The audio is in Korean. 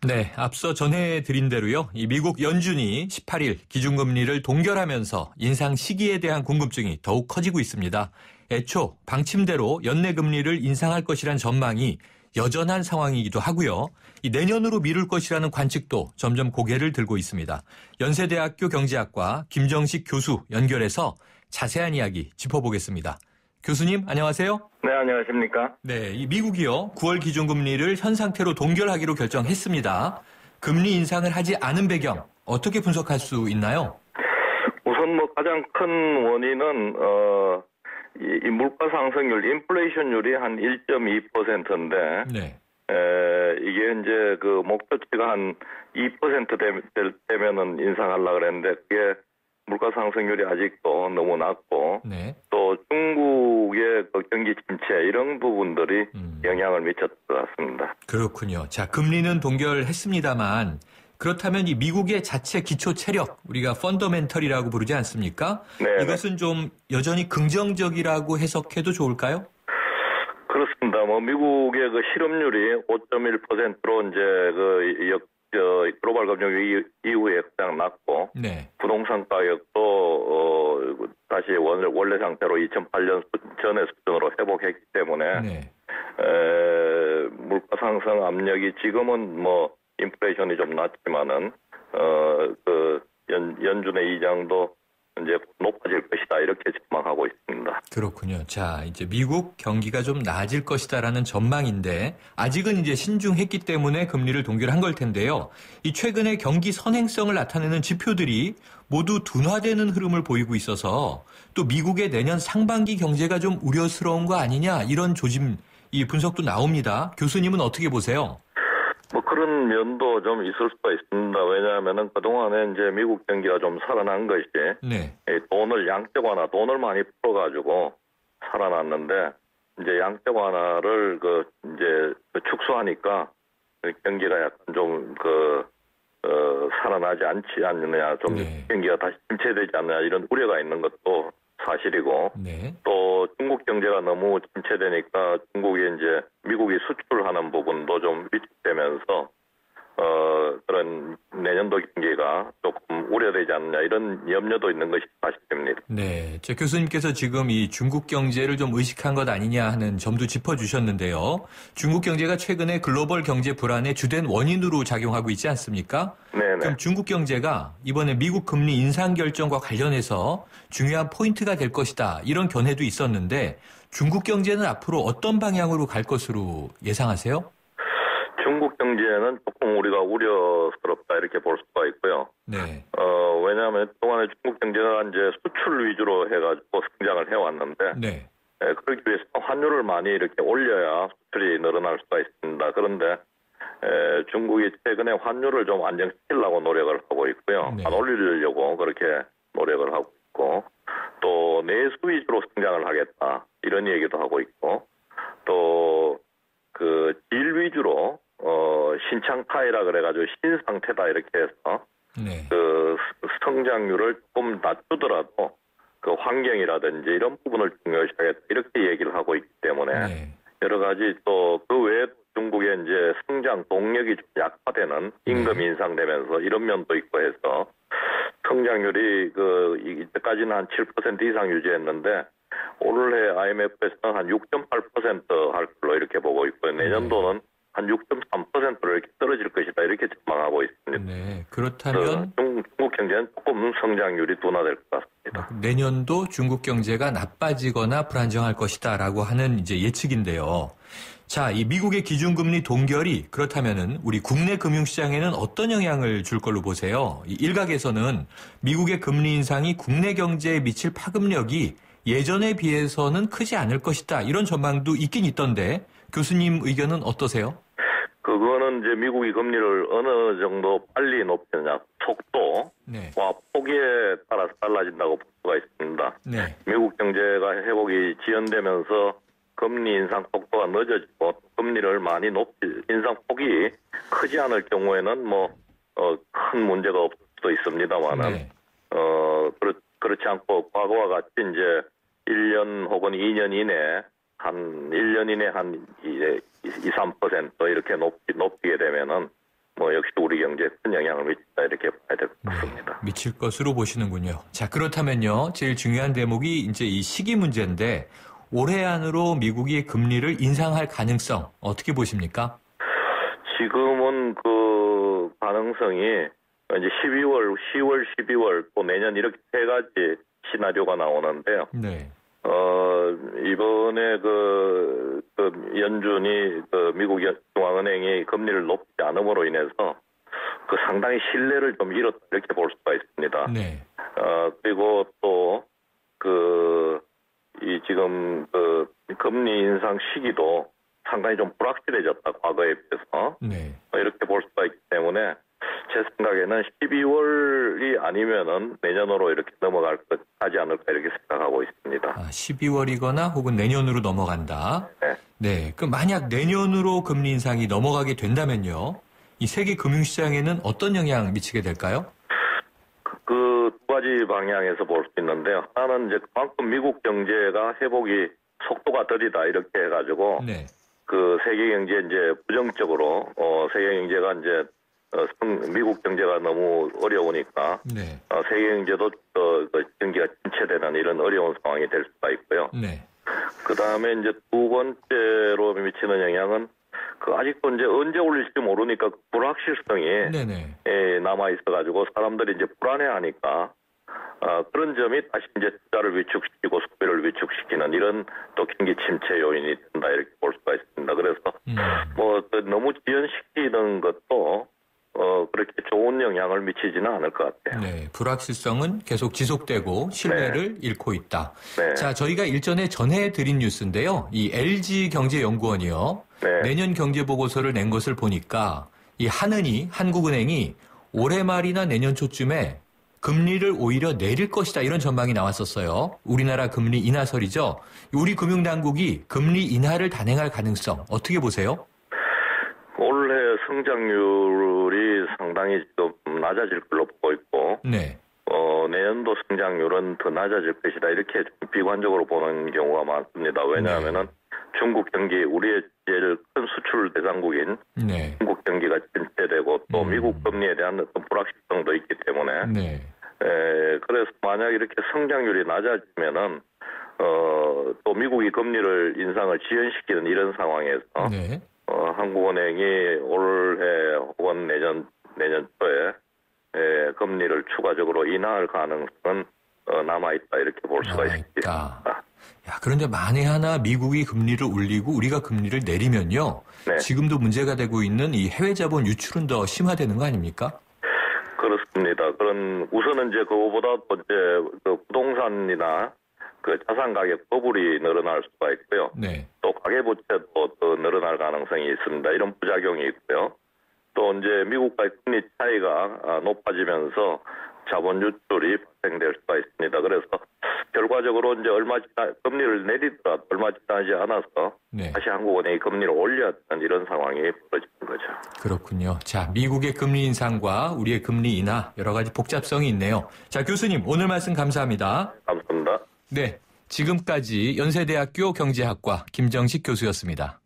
네, 앞서 전해드린 대로요. 이 미국 연준이 18일 기준금리를 동결하면서 인상 시기에 대한 궁금증이 더욱 커지고 있습니다. 애초 방침대로 연내 금리를 인상할 것이란 전망이 여전한 상황이기도 하고요. 이 내년으로 미룰 것이라는 관측도 점점 고개를 들고 있습니다. 연세대학교 경제학과 김정식 교수 연결해서 자세한 이야기 짚어보겠습니다. 교수님, 안녕하세요. 네, 안녕하십니까. 네, 이 미국이요. 9월 기준금리를 현 상태로 동결하기로 결정했습니다. 금리 인상을 하지 않은 배경 어떻게 분석할 수 있나요? 우선 가장 큰 원인은 이 물가 상승률, 인플레이션율이 한 1.2%인데 네. 이게 이제 그 목표치가 한 2% 되면은 인상하려고 그랬는데 그게 물가 상승률이 아직도 너무 낮고 네. 또 중국의 그 경기 침체 이런 부분들이 영향을 미쳤던 것 같습니다. 그렇군요. 자, 금리는 동결했습니다만 그렇다면 이 미국의 자체 기초 체력, 우리가 펀더멘털이라고 부르지 않습니까? 네. 이것은 좀 여전히 긍정적이라고 해석해도 좋을까요? 그렇습니다. 미국의 그 실업률이 5.1%로 이제 글로벌 금융 위기 이후에 가장 낮고, 네. 부동산 가격도 다시 원래 상태로 2008년 전의 수준으로 회복했기 때문에 네. 물가 상승 압력이 지금은 인플레이션이 좀 낮지만은 연준의 이장도 이제 높아질 것이다 이렇게 전망하고 있습니다. 그렇군요. 자, 이제 미국 경기가 좀 나아질 것이다라는 전망인데 아직은 이제 신중했기 때문에 금리를 동결한 걸 텐데요. 이 최근에 경기 선행성을 나타내는 지표들이 모두 둔화되는 흐름을 보이고 있어서 또 미국의 내년 상반기 경제가 좀 우려스러운 거 아니냐 이런 조짐, 이 분석도 나옵니다. 교수님은 어떻게 보세요? 그런 면도 좀 있을 수가 있습니다. 왜냐하면은 그동안에 이제 미국 경기가 좀 살아난 것이, 네. 돈을 많이 풀어가지고 살아났는데, 이제 양적 완화를 축소하니까 경기가 약간 좀 살아나지 않지 않느냐, 좀 네. 경기가 다시 침체되지 않느냐 이런 우려가 있는 것도 사실이고, 네. 또 중국 경제가 너무 침체되니까 중국이 이제 미국이 수출하는 부분도 좀 위축되면서 그런 내년도 경기가 조금 우려되지 않느냐 이런 염려도 있는 것이 사실입니다. 네, 제 교수님께서 지금 이 중국 경제를 좀 의식한 것 아니냐 하는 점도 짚어주셨는데요. 중국 경제가 최근에 글로벌 경제 불안의 주된 원인으로 작용하고 있지 않습니까? 네네. 그럼 중국 경제가 이번에 미국 금리 인상 결정과 관련해서 중요한 포인트가 될 것이다 이런 견해도 있었는데 중국 경제는 앞으로 어떤 방향으로 갈 것으로 예상하세요? 중국 경제는 조금 우리가 우려스럽다 이렇게 볼 수가 있고요. 네. 왜냐하면 동안에 중국 경제가 이제 수출 위주로 해가지고 성장을 해왔는데, 네. 그러기 위해서 환율을 많이 이렇게 올려야 수출이 늘어날 수가 있습니다. 그런데 중국이 최근에 환율을 좀 안정시키려고 노력을 하고 있고요. 네. 안 올리려고 그렇게 노력을 하고 있고, 또 내수 위주로 성장을 하겠다 이런 얘기도 하고 있고, 또 질 위주로 신창타이라 그래가지고 신상태다 이렇게 해서 네. 성장률을 조금 낮추더라도 그 환경이라든지 이런 부분을 중요시하겠다 이렇게 얘기를 하고 있기 때문에 네. 여러 가지 또 그 외에 중국의 이제 성장 동력이 좀 약화되는 임금 인상되면서 이런 면도 있고 해서 성장률이 이때까지는 한 7% 이상 유지했는데 올해 IMF에서는 한 6.8% 할 걸로 이렇게 보고 있고 내년도는 한 6.3%로 이렇게 떨어질 것이다 이렇게 전망하고 있습니다. 네. 그렇다면 중국 경제는 조금 성장률이 둔화될 것 같습니다. 내년도 중국 경제가 나빠지거나 불안정할 것이다라고 하는 이제 예측인데요. 자, 이 미국의 기준금리 동결이 그렇다면은 우리 국내 금융시장에는 어떤 영향을 줄 걸로 보세요? 이 일각에서는 미국의 금리 인상이 국내 경제에 미칠 파급력이 예전에 비해서는 크지 않을 것이다 이런 전망도 있긴 있던데 교수님 의견은 어떠세요? 그거는 이제 미국이 금리를 어느 정도 빨리 높이느냐 속도와 네. 폭에 따라서 달라진다고 볼 수가 있습니다. 네. 미국 경제가 회복이 지연되면서 금리 인상 속도가 늦어지고 금리를 많이 인상 폭이 크지 않을 경우에는 큰 문제가 없을 수도 있습니다만은 네. 그렇지 않고 과거와 같이 이제 1년 혹은 2년 이내 한 1년 이내 한 2, 3% 이렇게 높이게 되면은 뭐 역시 우리 경제에 큰 영향을 미친다 이렇게 봐야 될 것 같습니다. 미칠 것으로 보시는군요. 자, 그렇다면요. 제일 중요한 대목이 이제 이 시기 문제인데 올해 안으로 미국이 금리를 인상할 가능성 어떻게 보십니까? 지금은 그 가능성이 이제 12월, 10월, 12월 또 내년 이렇게 세 가지 시나리오가 나오는데요. 네. 이번에 그 연준이 미국 중앙은행이 금리를 높지 않음으로 인해서 그 상당히 신뢰를 좀 잃었다 이렇게 볼 수가 있습니다. 네. 그리고 또 이 지금 금리 인상 시기도 상당히 좀 불확실해졌다 과거에 비해서. 네. 이렇게 볼 수가 있기 때문에 제 생각에는 12월이 아니면은 내년으로 이렇게 넘어갈 것 하지 않을까 이렇게 생각하고 있습니다. 12월이거나 혹은 내년으로 넘어간다. 네. 네. 그럼 만약 내년으로 금리 인상이 넘어가게 된다면요. 이 세계 금융시장에는 어떤 영향 미치게 될까요? 그 두 가지 방향에서 볼 수 있는데요. 하나는 이제 그만큼 미국 경제가 회복이 속도가 느리다 이렇게 해가지고 네. 그 세계 경제 이제 부정적으로 세계 경제가 이제 미국 경제가 너무 어려우니까 네. 세계 경제도 경기가 침체되는 이런 어려운 상황이 될 수가 있고요. 네. 그 다음에 이제 두 번째로 미치는 영향은 아직도 이제 언제 올릴지 모르니까 그 불확실성이 네네. 남아 있어가지고 사람들이 이제 불안해하니까 그런 점이 다시 이제 투자를 위축시키고 소비를 위축시키는 이런 또 경기 침체 요인이 된다 이렇게 볼 수가 있습니다. 그래서 뭐 너무 지연시키는 것도 그렇게 좋은 영향을 미치지는 않을 것 같아요. 네, 불확실성은 계속 지속되고 신뢰를 잃고 있다. 네. 자, 저희가 일전에 전해드린 뉴스인데요. 이 LG경제연구원이요. 네. 내년 경제보고서를 낸 것을 보니까 이 한국은행이 올해 말이나 내년 초쯤에 금리를 오히려 내릴 것이다 이런 전망이 나왔었어요. 우리나라 금리 인하설이죠. 우리 금융당국이 금리 인하를 단행할 가능성 어떻게 보세요? 올해 성장률이 상당히 좀 낮아질 걸로 보고 있고, 네. 내년도 성장률은 더 낮아질 것이다. 이렇게 좀 비관적으로 보는 경우가 많습니다. 왜냐하면은 중국 경기, 우리의 제일 큰 수출 대상국인 네. 중국 경기가 침체되고 또 미국 금리에 대한 어떤 불확실성도 있기 때문에, 네. 그래서 만약 이렇게 성장률이 낮아지면은, 또 미국이 금리를 인상을 지연시키는 이런 상황에서, 네. 한국은행이 올해 혹은 내년 초에 금리를 추가적으로 인하할 가능성은 남아있다 이렇게 볼 수가 있습니다. 야, 그런데 만에 하나 미국이 금리를 올리고 우리가 금리를 내리면요. 네. 지금도 문제가 되고 있는 이 해외 자본 유출은 더 심화되는 거 아닙니까? 그렇습니다. 우선은 이제 그거보다 이제 부동산이나 자산 가격 버블이 늘어날 수가 있고요. 네. 또 가계부채도 더 늘어날 가능성이 있습니다. 이런 부작용이 있고요. 또 이제 미국과의 금리 차이가 높아지면서 자본 유출이 발생될 수가 있습니다. 그래서 결과적으로 이제 금리를 내리더라도 얼마 지나지 않아서 네. 다시 한국은행이 금리를 올려야 되는 이런 상황이 벌어지는 거죠. 그렇군요. 자, 미국의 금리 인상과 우리의 금리 인하 여러 가지 복잡성이 있네요. 자, 교수님 오늘 말씀 감사합니다. 감사합니다. 네, 지금까지 연세대학교 경제학과 김정식 교수였습니다.